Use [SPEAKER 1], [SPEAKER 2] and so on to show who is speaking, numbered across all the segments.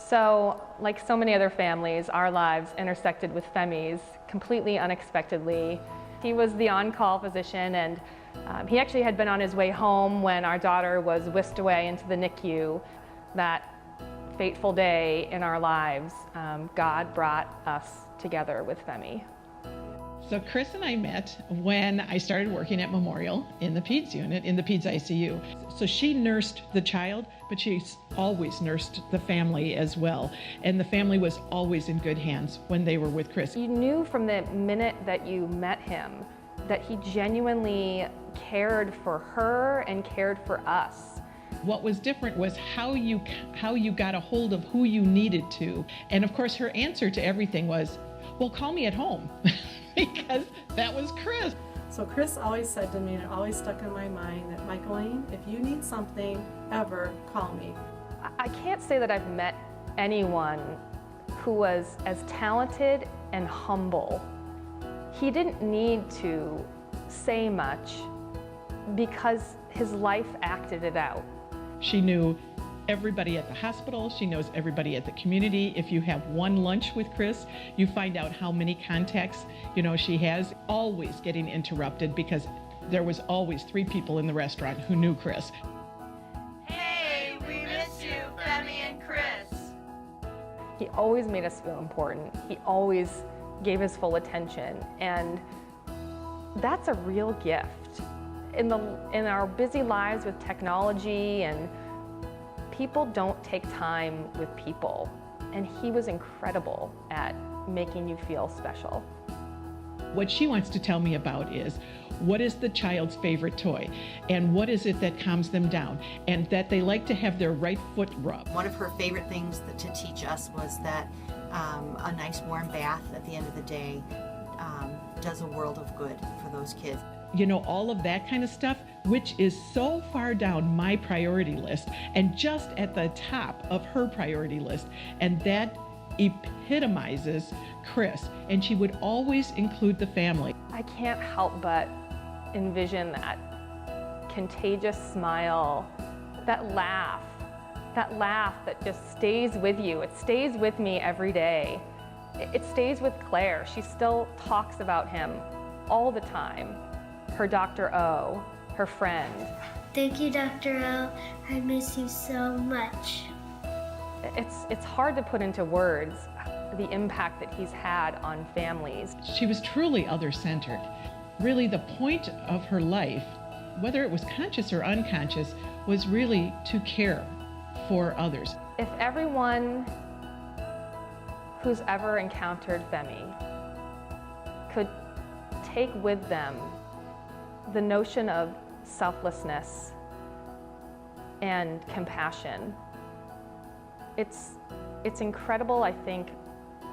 [SPEAKER 1] So, like so many other families, our lives intersected with Femi's completely unexpectedly. He was the on-call physician, and he actually had been on his way home when our daughter was whisked away into the NICU. That fateful day in our lives, God brought us together with Femi.
[SPEAKER 2] So Chris and I met when I started working at Memorial in the PEDS unit, in the PEDS ICU. So she nursed the child, but she's always nursed the family as well. And the family was always in good hands when they were with Chris.
[SPEAKER 1] You knew from the minute that you met him that he genuinely cared for her and cared for us.
[SPEAKER 2] What was different was how you got a hold of who you needed to. And of course her answer to everything was, well, call me at home. Because that was Chris.
[SPEAKER 3] So Chris always said to me, and it always stuck in my mind, that Michaeline, if you need something ever, call me.
[SPEAKER 1] I can't say that I've met anyone who was as talented and humble. He didn't need to say much because his life acted it out.
[SPEAKER 2] She knew everybody at the hospital. She knows everybody at the community. If you have one lunch with Chris, you find out how many contacts, she has. Always getting interrupted because there was always 3 people in the restaurant who knew Chris.
[SPEAKER 4] Hey, we miss you, Femi and Chris.
[SPEAKER 1] He always made us feel important. He always gave his full attention, and that's a real gift. In our busy lives with technology, and people don't take time with people, and he was incredible at making you feel special.
[SPEAKER 2] What she wants to tell me about is, what is the child's favorite toy, and what is it that calms them down, and that they like to have their right foot rubbed.
[SPEAKER 5] One of her favorite things to teach us was that a nice warm bath at the end of the day does a world of good for those kids.
[SPEAKER 2] All of that kind of stuff, which is so far down my priority list and just at the top of her priority list. And that epitomizes Chris. And she would always include the family.
[SPEAKER 1] I can't help but envision that contagious smile, that laugh that just stays with you. It stays with me every day. It stays with Claire. She still talks about him all the time. Her Dr. O, her friend.
[SPEAKER 6] Thank you, Dr. O. I miss you so much.
[SPEAKER 1] It's hard to put into words the impact that he's had on families.
[SPEAKER 2] She was truly other-centered. Really, the point of her life, whether it was conscious or unconscious, was really to care for others.
[SPEAKER 1] If everyone who's ever encountered Femi could take with them the notion of selflessness and compassion, it's incredible, I think,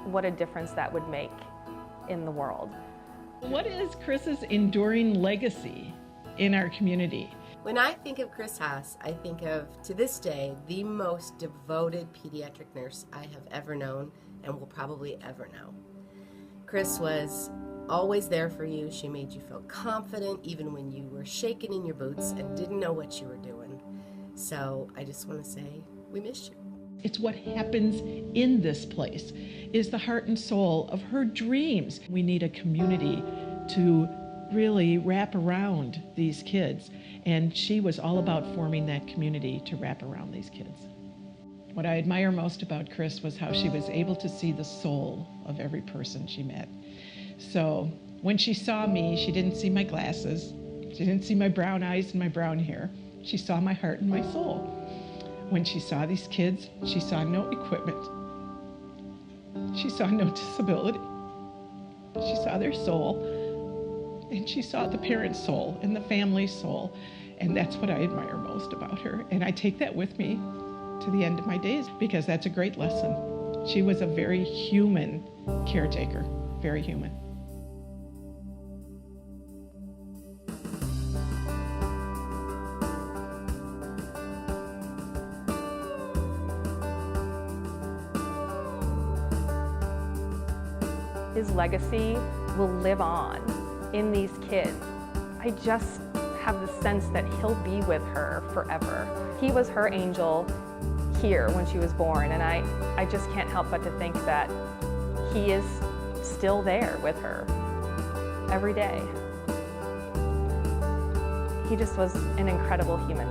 [SPEAKER 1] what a difference that would make in the world.
[SPEAKER 2] What is Chris's enduring legacy in our community?
[SPEAKER 7] When I think of Chris Haas, I think of, to this day, the most devoted pediatric nurse I have ever known and will probably ever know. Chris was always there for you. She made you feel confident even when you were shaking in your boots and didn't know what you were doing. So I just want to say, we miss you.
[SPEAKER 2] It's what happens in this place, is the heart and soul of her dreams. We need a community to really wrap around these kids, and she was all about forming that community to wrap around these kids. What I admire most about Chris was how she was able to see the soul of every person she met. So when she saw me, she didn't see my glasses, she didn't see my brown eyes and my brown hair. She saw my heart and my soul. When she saw these kids, she saw no equipment. She saw no disability. She saw their soul. And she saw the parent's soul and the family's soul. And that's what I admire most about her. And I take that with me to the end of my days, because that's a great lesson. She was a very human caretaker, very human.
[SPEAKER 1] His legacy will live on in these kids. I just have the sense that he'll be with her forever. He was her angel. here when she was born, and I just can't help but to think that he is still there with her every day. He just was an incredible human.